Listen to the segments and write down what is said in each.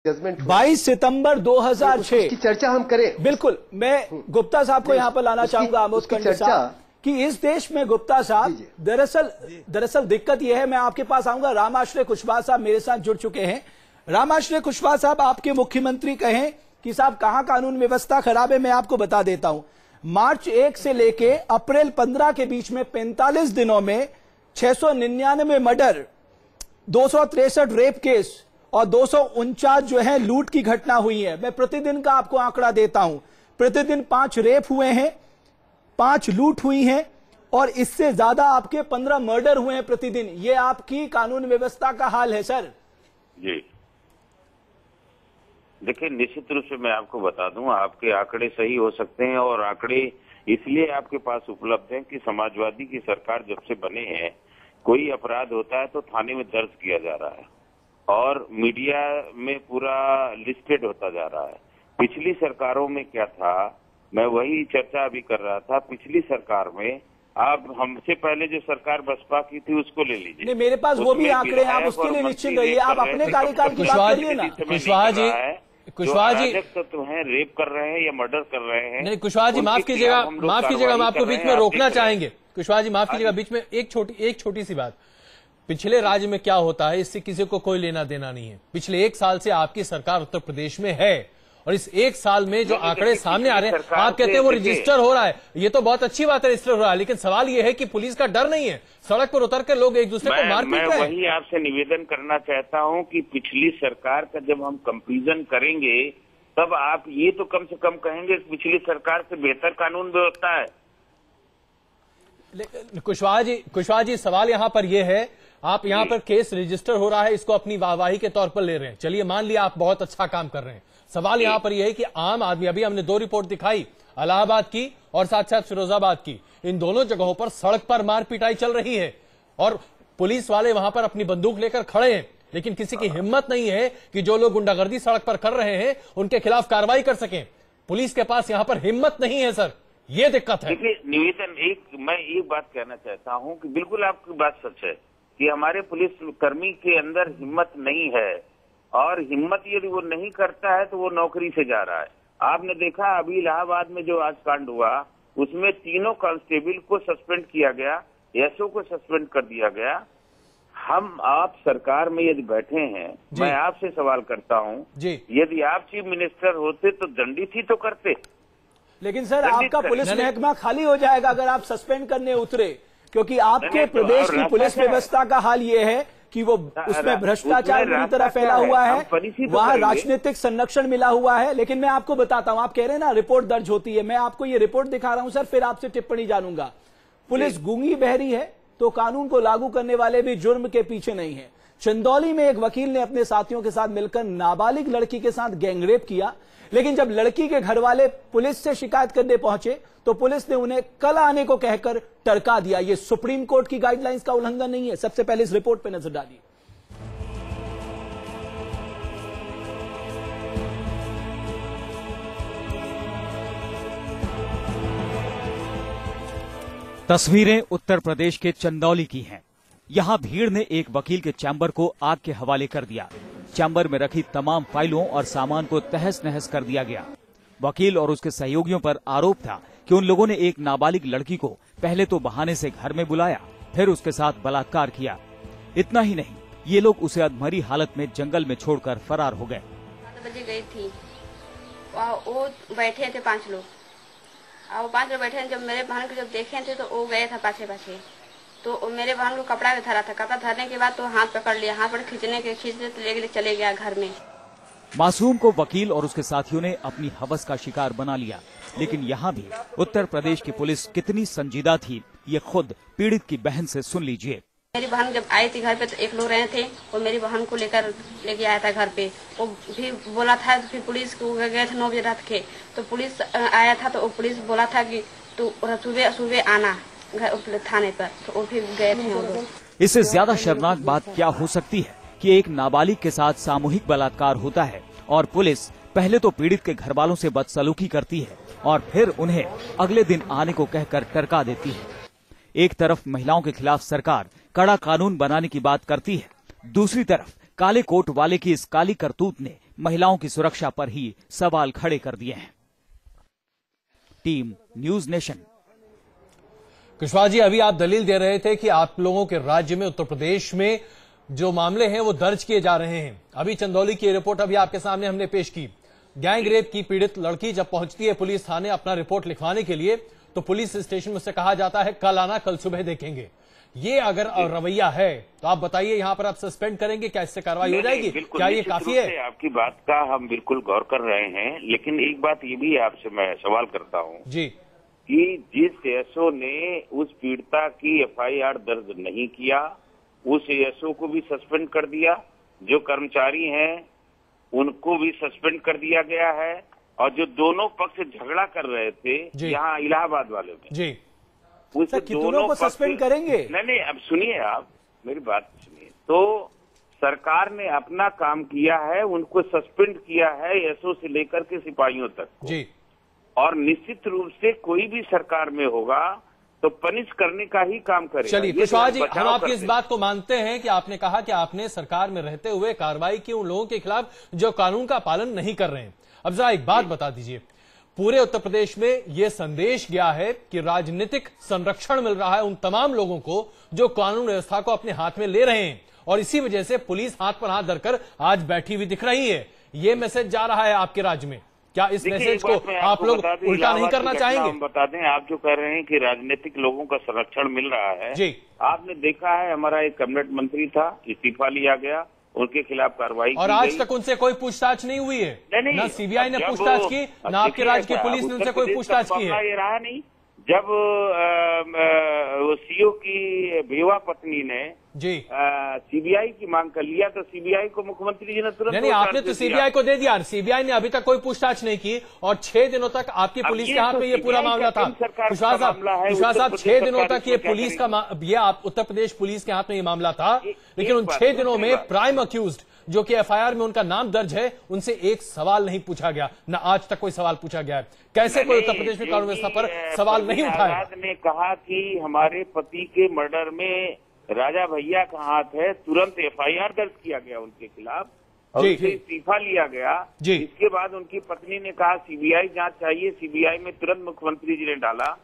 Judgement 22 सितंबर 2006 की चर्चा हम करें। बिल्कुल, मैं गुप्ता साहब को यहाँ पर लाना चाहूंगा, आमोद कंडी साहब, कि इस देश में गुप्ता साहब दरअसल दिक्कत यह है, मैं आपके पास आऊंगा। रामाश्रय कुशवाहा साहब मेरे साथ जुड़ चुके हैं। रामाश्रय कुशवाहा साहब, आपके मुख्यमंत्री कहें कि साहब कहां कानून व्यवस्था खराब है, मैं आपको बता देता हूं। मार्च 1 से लेके अप्रैल 15 के बीच में 45 दिनों में 699 मर्डर, 263 रेप केस और 249 जो है लूट की घटना हुई है। मैं प्रतिदिन का आपको आंकड़ा देता हूं। प्रतिदिन 5 रेप हुए हैं, 5 लूट हुई हैं और इससे ज्यादा आपके 15 मर्डर हुए हैं प्रतिदिन। ये आपकी कानून व्यवस्था का हाल है सर। जी देखिए, निश्चित रूप से मैं आपको बता दूं, आपके आंकड़े सही हो सकते हैं और आंकड़े इसलिए आपके पास उपलब्ध हैं कि समाजवादी की सरकार जब से बने हैं, कोई अपराध होता है तो थाने में दर्ज किया जा रहा है और मीडिया में पूरा लिस्टेड होता जा रहा है। पिछली सरकारों में क्या था, मैं वही चर्चा अभी कर रहा था। पिछली सरकार में, आप हमसे पहले जो सरकार बसपा की थी उसको ले लीजिए। नहीं, मेरे पास वो भी आंकड़े हैं, आप उसके लिए निश्चित रहिए। आप अपने कार्यकाल की बात करिए ना। कुशवाहा जी तत्व हैं, रेप कर रहे हैं या मर्डर कर रहे हैं। नहीं कुशवाहा जी, माफ कीजिएगा, हम आपको बीच में रोकना चाहेंगे। कुशवाहा जी माफ कीजिएगा, बीच में एक छोटी सी बात। पिछले राज्य में क्या होता है इससे किसी को कोई लेना देना नहीं है। पिछले 1 साल से आपकी सरकार उत्तर प्रदेश में है और इस 1 साल में जो आंकड़े सामने आ रहे हैं, आप कहते हैं वो रजिस्टर हो रहा है, ये तो बहुत अच्छी बात है, रजिस्टर हो रहा है, लेकिन सवाल ये है कि पुलिस का डर नहीं है, सड़क पर उतर कर लोग एक दूसरे को मार पीट रहे हैं। मैं वही आपसे निवेदन करना चाहता हूं कि पिछली सरकार का जब हम कंपैरिजन करेंगे तब आप ये तो कम से कम कहेंगे पिछली सरकार से बेहतर कानून व्यवस्था है। कुशवाहा जी सवाल यहाँ पर यह है, आप यहाँ पर केस रजिस्टर हो रहा है, इसको अपनी वाहवाही के तौर पर ले रहे हैं। चलिए मान लिया आप बहुत अच्छा काम कर रहे हैं। सवाल यहाँ पर यह है कि आम आदमी, अभी हमने 2 रिपोर्ट दिखाई, इलाहाबाद की और साथ साथ फिरोजाबाद की, इन दोनों जगहों पर सड़क पर मार पिटाई चल रही है और पुलिस वाले वहां पर अपनी बंदूक लेकर खड़े हैं, लेकिन किसी की हिम्मत नहीं है कि जो लोग गुंडागर्दी सड़क पर कर रहे हैं उनके खिलाफ कार्रवाई कर सकें। पुलिस के पास यहाँ पर हिम्मत नहीं है सर, ये दिक्कत है। देखिए निवेदन, मैं एक बात कहना चाहता हूँ कि बिल्कुल आपकी बात सच है कि हमारे पुलिस कर्मी के अंदर हिम्मत नहीं है और हिम्मत यदि वो नहीं करता है तो वो नौकरी से जा रहा है। आपने देखा अभी इलाहाबाद में जो आज कांड हुआ उसमें 3 कांस्टेबल को सस्पेंड किया गया, एसओ को सस्पेंड कर दिया गया। आप सरकार में यदि बैठे हैं, मैं आपसे सवाल करता हूं, यदि आप चीफ मिनिस्टर होते तो दंडित ही तो करते। लेकिन सर आपका पुलिस महकमा खाली हो जाएगा अगर आप सस्पेंड करने उतरे, क्योंकि आपके प्रदेश की पुलिस व्यवस्था का हाल ये है कि वो उसमें भ्रष्टाचार पूरी तरह फैला हुआ है, वहां राजनीतिक संरक्षण मिला हुआ है। लेकिन मैं आपको बताता हूं, आप कह रहे हैं ना रिपोर्ट दर्ज होती है, मैं आपको ये रिपोर्ट दिखा रहा हूं सर, फिर आपसे टिप्पणी जानूंगा। पुलिस गूंगी बहरी है तो कानून को लागू करने वाले भी जुर्म के पीछे नहीं है। चंदौली में एक वकील ने अपने साथियों के साथ मिलकर नाबालिग लड़की के साथ गैंगरेप किया, लेकिन जब लड़की के घर वाले पुलिस से शिकायत करने पहुंचे तो पुलिस ने उन्हें कल आने को कहकर टरका दिया। यह सुप्रीम कोर्ट की गाइडलाइंस का उल्लंघन नहीं है? सबसे पहले इस रिपोर्ट पर नजर डालिए। तस्वीरें उत्तर प्रदेश के चंदौली की हैं। यहां भीड़ ने एक वकील के चैम्बर को आग के हवाले कर दिया। चैम्बर में रखी तमाम फाइलों और सामान को तहस नहस कर दिया गया। वकील और उसके सहयोगियों पर आरोप था कि उन लोगों ने एक नाबालिग लड़की को पहले तो बहाने से घर में बुलाया, फिर उसके साथ बलात्कार किया। इतना ही नहीं, ये लोग उसे अधमरी हालत में जंगल में छोड़कर फरार हो गए। 7 बजे गई थी, वो बैठे थे 5 लोग, और 5 लोग बैठे। जब मेरे बहन को जब देखे थे तो वो गए था पाछे, तो मेरे बहन को कपड़ा भी धरा था। कपड़ा धरने के बाद तो हाथ पकड़ लिया, हाथ पर खींचते ले चले गया घर में। मासूम को वकील और उसके साथियों ने अपनी हवस का शिकार बना लिया। लेकिन यहाँ भी उत्तर प्रदेश की पुलिस कितनी संजीदा थी, ये खुद पीड़ित की बहन से सुन लीजिए। मेरी बहन जब आई थी घर पे तो 1 लोग रहे थे, वो मेरी बहन को लेके आया था घर पे। वो भी बोला था, फिर पुलिस को गए थे 9 बजे रात के, तो पुलिस आया था तो पुलिस बोला था कि तू सुबह आना थाने पर, तो वो फिर गए थे वो लोग। इससे ज्यादा शर्मनाक बात क्या हो सकती है कि एक नाबालिग के साथ सामूहिक बलात्कार होता है और पुलिस पहले तो पीड़ित के घर वालों से बदसलूकी करती है और फिर उन्हें अगले दिन आने को कहकर टरका देती है। एक तरफ महिलाओं के खिलाफ सरकार कड़ा कानून बनाने की बात करती है, दूसरी तरफ काले कोट वाले की इस काली करतूत ने महिलाओं की सुरक्षा पर ही सवाल खड़े कर दिए हैं। Team News Nation. Kushwaha ji, अभी आप दलील दे रहे थे कि आप लोगों के राज्य में, उत्तर प्रदेश में जो मामले हैं वो दर्ज किए जा रहे हैं। अभी चंदौली की रिपोर्ट अभी आपके सामने हमने पेश की। गैंग रेप की पीड़ित लड़की जब पहुंचती है पुलिस थाने अपना रिपोर्ट लिखवाने के लिए, तो पुलिस स्टेशन में से कहा जाता है कल आना, कल सुबह देखेंगे। ये अगर रवैया है तो आप बताइए, यहाँ पर आप सस्पेंड करेंगे क्या? इससे कार्रवाई हो जाएगी? क्या ये काफी है? आपकी बात का हम बिल्कुल गौर कर रहे हैं, लेकिन एक बात ये भी आपसे मैं सवाल करता हूँ जी कि जिस एसओ ने उस पीड़िता की एफआईआर दर्ज नहीं किया, उस एसओ को भी सस्पेंड कर दिया, जो कर्मचारी हैं उनको भी सस्पेंड कर दिया गया है, और जो दोनों पक्ष झगड़ा कर रहे थे यहाँ इलाहाबाद वाले में जी, उस दोनों को सस्पेंड करेंगे? नहीं, अब सुनिए, आप मेरी बात सुनिए। तो सरकार ने अपना काम किया है, उनको सस्पेंड किया है एसओ से लेकर के सिपाहियों तक जी, और निश्चित रूप से कोई भी सरकार में होगा तो पनिश करने का ही काम करेगा। चलिए कुशवाहा जी, हम आपकी इस बात को मानते हैं कि आपने कहा कि आपने सरकार में रहते हुए कार्रवाई की उन लोगों के खिलाफ जो कानून का पालन नहीं कर रहे हैं। अब जरा एक बात बता दीजिए, पूरे उत्तर प्रदेश में यह संदेश गया है कि राजनीतिक संरक्षण मिल रहा है उन तमाम लोगों को जो कानून व्यवस्था को अपने हाथ में ले रहे हैं, और इसी वजह से पुलिस हाथ पर हाथ धरकर आज बैठी हुई दिख रही है। यह मैसेज जा रहा है आपके राज्य में। क्या इस मैसेज को आप लोग उल्टा नहीं करना चाहेंगे? हम बता दें, आप जो कह रहे हैं कि राजनीतिक लोगों का संरक्षण मिल रहा है जी, आपने देखा है हमारा एक कैबिनेट मंत्री था, इस्तीफा लिया गया, उनके खिलाफ कार्रवाई और आज तक उनसे कोई पूछताछ नहीं हुई है। नहीं, ना सीबीआई ने पूछताछ की, ना आपके राज्य की पुलिस ने उनसे कोई पूछताछ की है। ये रहा नहीं, जब सीओ की बेवा पत्नी ने जी सीबीआई की मांग कर लिया तो सीबीआई को मुख्यमंत्री जी ने तुरंत नहीं, आपने तो सीबीआई को दे दिया, सीबीआई ने अभी तक कोई पूछताछ नहीं की, और 6 दिनों तक आपकी पुलिस के हाथ में ये पूरा मामला था। कुशवाहा साहब 6 दिनों तक ये पुलिस का ये आप उत्तर प्रदेश पुलिस के हाथ में ये मामला था, लेकिन उन 6 दिनों में प्राइम अक्यूज्ड जो कि एफआईआर में उनका नाम दर्ज है, उनसे एक सवाल नहीं पूछा गया, न आज तक कोई सवाल पूछा गया है। कैसे कोई उत्तर प्रदेश में कानून व्यवस्था पर सवाल नहीं उठाया? ने कहा कि हमारे पति के मर्डर में राजा भैया का हाथ है, तुरंत एफआईआर दर्ज किया गया उनके खिलाफ और उनसे इस्तीफा लिया गया। इसके बाद उनकी पत्नी ने कहा सीबीआई जांच चाहिए, सीबीआई में तुरंत मुख्यमंत्री जी ने डाला,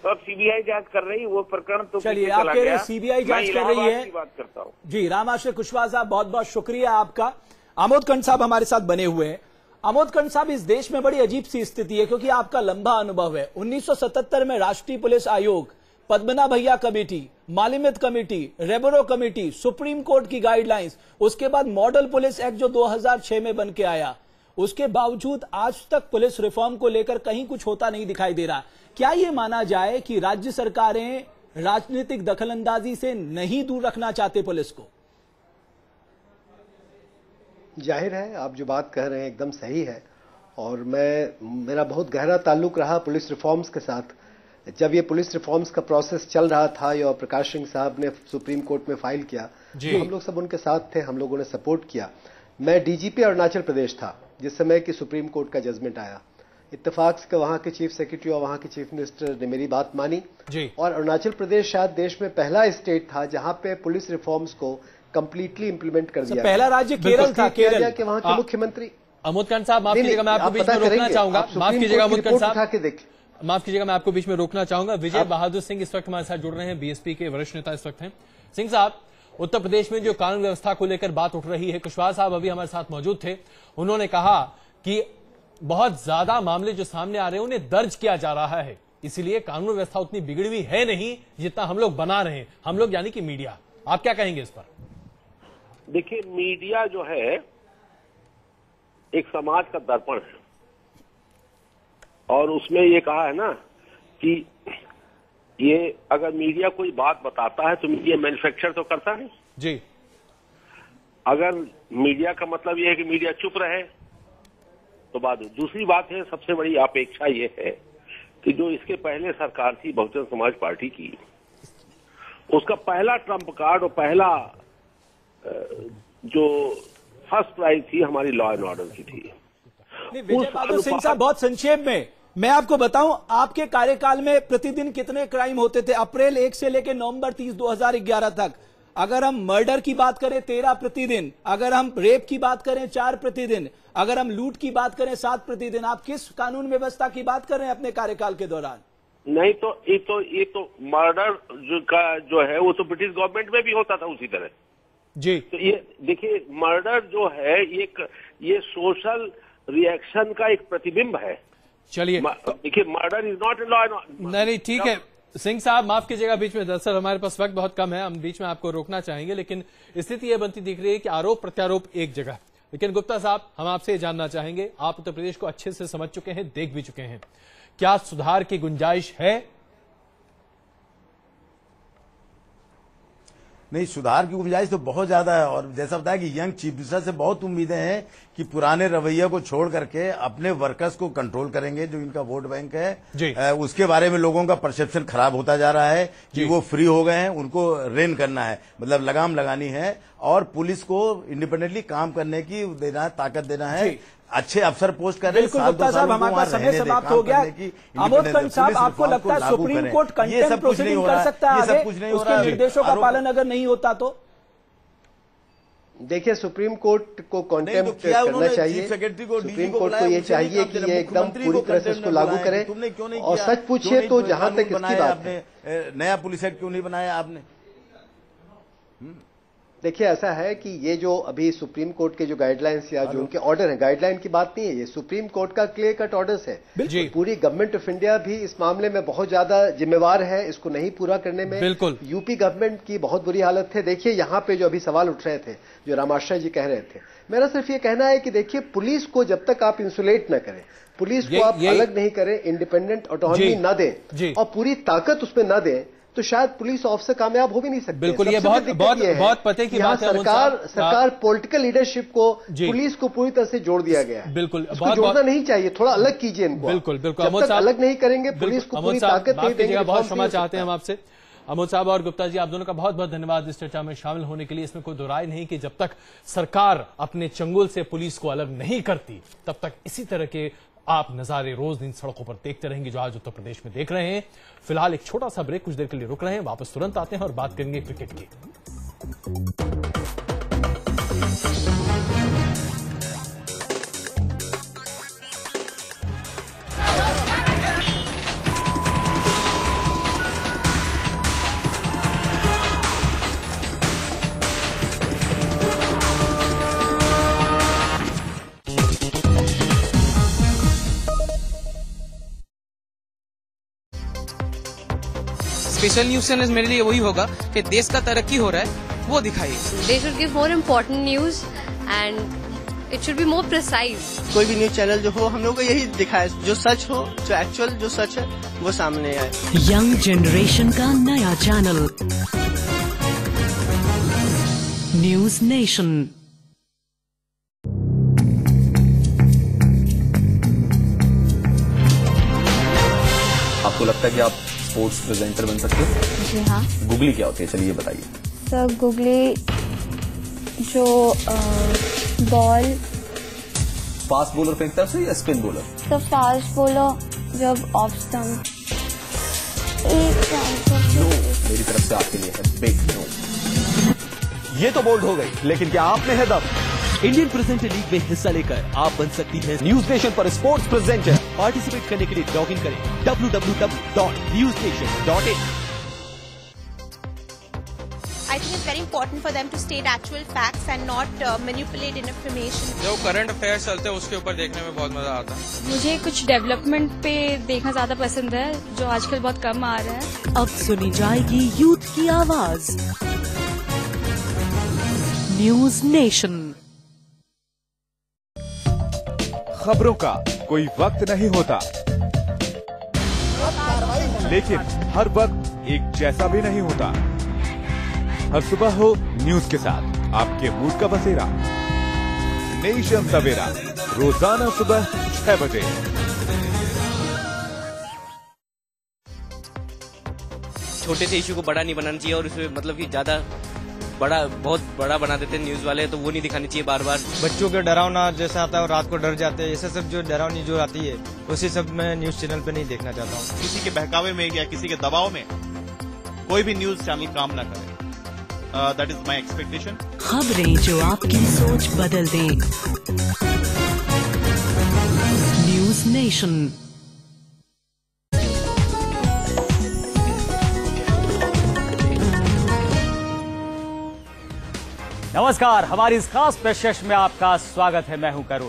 तो अब सीबीआई जांच कर रही है वो प्रकरण। तो चलिए, आप कह रहे हैं सीबीआई जांच कर रही है। बात करता हूँ जी, रामाश्रय कुशवाहा साहब, बहुत बहुत शुक्रिया आपका। आमोद कंठ साहब हमारे साथ बने हुए हैं। आमोद कंठ साहब, इस देश में बड़ी अजीब सी स्थिति है, क्योंकि आपका लंबा अनुभव है। 1977 में राष्ट्रीय पुलिस आयोग, Padmanabhaiah committee, Malimath committee, Ribeiro committee, supreme court की गाइडलाइंस, उसके बाद मॉडल पुलिस एक्ट जो 2006 में बन के आया, उसके बावजूद आज तक पुलिस रिफॉर्म को लेकर कहीं कुछ होता नहीं दिखाई दे रहा। क्या ये माना जाए कि राज्य सरकारें राजनीतिक दखलंदाजी से नहीं दूर रखना चाहते पुलिस को? जाहिर है, आप जो बात कह रहे हैं एकदम सही है, और मेरा बहुत गहरा ताल्लुक रहा पुलिस रिफॉर्म्स के साथ। जब ये पुलिस रिफॉर्म्स का प्रोसेस चल रहा था और प्रकाश सिंह साहब ने सुप्रीम कोर्ट में फाइल किया, तो हम लोग सब उनके साथ थे, हम लोगों ने सपोर्ट किया। मैं डीजीपी अरुणाचल प्रदेश था जिस समय कि सुप्रीम कोर्ट का जजमेंट आया। इत्तेफाक से वहां के चीफ सेक्रेटरी और वहां के चीफ मिनिस्टर ने मेरी बात मानी, और अरुणाचल प्रदेश शायद देश में पहला स्टेट था जहां पे पुलिस रिफॉर्म्स को कंप्लीटली इंप्लीमेंट कर दिया। पहला राज्य केरल था, केरल के वहां के मुख्यमंत्री। आमोद खान साहब, माफ कीजिएगा, मैं आपको बीच में रोकना चाहूंगा। माफ कीजिएगा आमोद खान साहब, माफ कीजिएगा, मैं आपको बीच में रोकना चाहूंगा। विजय बहादुर सिंह इस वक्त हमारे साथ जुड़ रहे हैं, बीएसपी के वरिष्ठ नेता इस वक्त हैं। सिंह साहब, उत्तर प्रदेश में जो कानून व्यवस्था को लेकर बात उठ रही है, कुशवाहा साहब अभी हमारे साथ मौजूद थे, उन्होंने कहा कि बहुत ज्यादा मामले जो सामने आ रहे हैं उन्हें दर्ज किया जा रहा है, इसीलिए कानून व्यवस्था उतनी बिगड़ी हुई है नहीं जितना हम लोग बना रहे हैं, हम लोग यानी कि मीडिया। आप क्या कहेंगे इस पर? देखिए, मीडिया जो है एक समाज का दर्पण है, और उसमें ये कहा है ना कि ये अगर मीडिया कोई बात बताता है तो मीडिया मैन्युफैक्चर तो करता नहीं जी। अगर मीडिया का मतलब ये है कि मीडिया चुप रहे तो बात। दूसरी बात है, सबसे बड़ी अपेक्षा ये है कि जो इसके पहले सरकार थी बहुजन समाज पार्टी की, उसका पहला ट्रम्प कार्ड और पहला जो फर्स्ट प्राइज थी हमारी लॉ एंड ऑर्डर की थी। विजय बहादुर सिंह साहब, बहुत संक्षेप में मैं आपको बताऊं, आपके कार्यकाल में प्रतिदिन कितने क्राइम होते थे? अप्रैल 1 से लेकर नवंबर 30, 2011 तक अगर हम मर्डर की बात करें 13 प्रतिदिन, अगर हम रेप की बात करें 4 प्रतिदिन, अगर हम लूट की बात करें 7 प्रतिदिन। आप किस कानून व्यवस्था की बात कर रहे हैं अपने कार्यकाल के दौरान? नहीं तो ये तो मर्डर जो है वो तो ब्रिटिश गवर्नमेंट में भी होता था उसी तरह जी। तो ये देखिए मर्डर जो है ये सोशल रिएक्शन का एक प्रतिबिंब है। चलिए देखिए murder is not a law. नहीं ठीक है सिंह साहब, माफ कीजिएगा बीच में, दरअसल हमारे पास वक्त बहुत कम है, हम बीच में आपको रोकना चाहेंगे, लेकिन स्थिति यह बनती दिख रही है कि आरोप प्रत्यारोप एक जगह। लेकिन गुप्ता साहब, हम आपसे जानना चाहेंगे, आप उत्तर प्रदेश को अच्छे से समझ चुके हैं, देख भी चुके हैं, क्या सुधार की गुंजाइश है? नहीं, सुधार की गुंजाइश तो बहुत ज्यादा है और जैसा बताया कि यंग चीफ मिनिस्टर से बहुत उम्मीदें हैं कि पुराने रवैया को छोड़ करके अपने वर्कर्स को कंट्रोल करेंगे, जो इनका वोट बैंक है उसके बारे में लोगों का परसेप्शन खराब होता जा रहा है कि वो फ्री हो गए हैं, उनको रेन करना है, मतलब लगाम लगानी है और पुलिस को इंडिपेंडेंटली काम करने की देना है, ताकत देना है, अच्छे अफसर पोस्ट कर रहे हैं। बिल्कुल गुप्ता साहब, हमारा समय समाप्त हो गया। आमोद कंठ साहब, आपको लगता है सुप्रीम कोर्ट कंटेम्प्ट प्रोसीडिंग कर सकता है आगे उसके निर्देशों का पालन अगर नहीं होता तो? देखिए, सुप्रीम कोर्ट को कंटेम्प्ट करना चाहिए। सुप्रीम कोर्ट को ये चाहिए कि ये एकदम पूरी तरह से इसको लागू करें। और सच पूछिए तो जहां तक इसकी बात है, नया पुलिस एक्ट क्यों नहीं बनाया आपने? देखिए, ऐसा है कि ये जो अभी सुप्रीम कोर्ट के जो गाइडलाइंस या जो उनके ऑर्डर हैं, गाइडलाइन की बात नहीं है, ये सुप्रीम कोर्ट का क्लियर कट ऑर्डर्स है। पूरी गवर्नमेंट ऑफ इंडिया भी इस मामले में बहुत ज्यादा जिम्मेवार है, इसको नहीं पूरा करने में। बिल्कुल यूपी गवर्नमेंट की बहुत बुरी हालत है। देखिए, यहाँ पे जो अभी सवाल उठ रहे थे, जो रामाश्रय जी कह रहे थे, मेरा सिर्फ ये कहना है कि देखिए, पुलिस को जब तक आप इंसुलेट न करें, पुलिस को आप अलग नहीं करें, इंडिपेंडेंट ऑटोनॉमी न दें और पूरी ताकत उसमें न दें, तो शायद पुलिस ऑफिसर कामयाब हो भी नहीं सकते। बिल्कुल, ये बहुत पते की बात है। सरकार पॉलिटिकल लीडरशिप को पुलिस को पूरी तरह से जोड़ दिया गया है। बिल्कुल, जोड़ना नहीं चाहिए, थोड़ा अलग कीजिए इनको। बिल्कुल बिल्कुल, जब तक अलग नहीं करेंगे, पुलिस को पूरी ताकत नहीं देंगे। बहुत क्षमा चाहते हैं हम आपसे। अमोद साहब और गुप्ता जी, आप दोनों का बहुत बहुत धन्यवाद इस चर्चा में शामिल होने के लिए। इसमें कोई दो राय नहीं कि जब तक सरकार अपने चंगुल से पुलिस को अलग नहीं करती, तब तक इसी तरह के आप नजारे रोज इन सड़कों पर देखते रहेंगे जो आज उत्तर प्रदेश में देख रहे हैं। फिलहाल एक छोटा सा ब्रेक, कुछ देर के लिए रुक रहे हैं, वापस तुरंत आते हैं और बात करेंगे क्रिकेट की। स्पेशल न्यूज चैनल मेरे लिए वही होगा कि देश का तरक्की हो रहा है वो दिखाइए। They should give more important news and it should be more precise. कोई भी न्यूज चैनल जो हो, हम लोग को यही दिखाए जो सच हो, जो एक्चुअल जो सच है वो सामने आए। यंग जनरेशन का नया चैनल न्यूज नेशन। आपको लगता है कि आप स्पोर्ट्स प्रेजेंटर बन सकते हो? जी हाँ। गूगली क्या होती है, चलिए बताइए। सर, गूगली जो बॉल फास्ट बॉलर फेंकता है या स्पिन बॉलर? तो फास्ट बॉलर जब ऑफ स्टंप। नो, मेरी तरफ से आपके लिए है बिग नो। ये तो बोल्ड हो गई, लेकिन क्या आप में है दम? इंडियन प्रेजेंटर लीग में हिस्सा लेकर आप बन सकती हैं न्यूज नेशन पर स्पोर्ट्स प्रेजेंटर। पार्टिसिपेट करने के लिए लॉग इन करें www.newsnation.in। I think it's very important for them to state actual facts and not manipulate information. जो करंट अफेयर्स चलते हैं उसके ऊपर देखने में बहुत मजा आता है। मुझे कुछ डेवलपमेंट पे देखना ज्यादा पसंद है, जो आजकल बहुत कम आ रहा है। अब सुनी जाएगी यूथ की आवाज, न्यूज नेशन। खबरों का कोई वक्त नहीं होता, लेकिन हर वक्त एक जैसा भी नहीं होता। हर सुबह हो न्यूज के साथ आपके मूड का बसेरा। नेशन सवेरा रोजाना सुबह 6 बजे। छोटे से इशू को बड़ा नहीं बनाना चाहिए और उसमें मतलब कि ज्यादा बहुत बड़ा बना देते हैं न्यूज वाले, तो वो नहीं दिखानी चाहिए बार बार। बच्चों के डरावना जैसा आता है और रात को डर जाते हैं, ऐसे सब जो डरावनी जो आती है उसी सब मैं न्यूज चैनल पे नहीं देखना चाहता हूँ। किसी के बहकावे में या किसी के दबाव में कोई भी न्यूज चैनल काम ना करे। That is my expectation. खबरें जो आपकी सोच बदल दें। News nation. नमस्कार, हमारी इस खास पेशकश में आपका स्वागत है। मैं हूं करुण।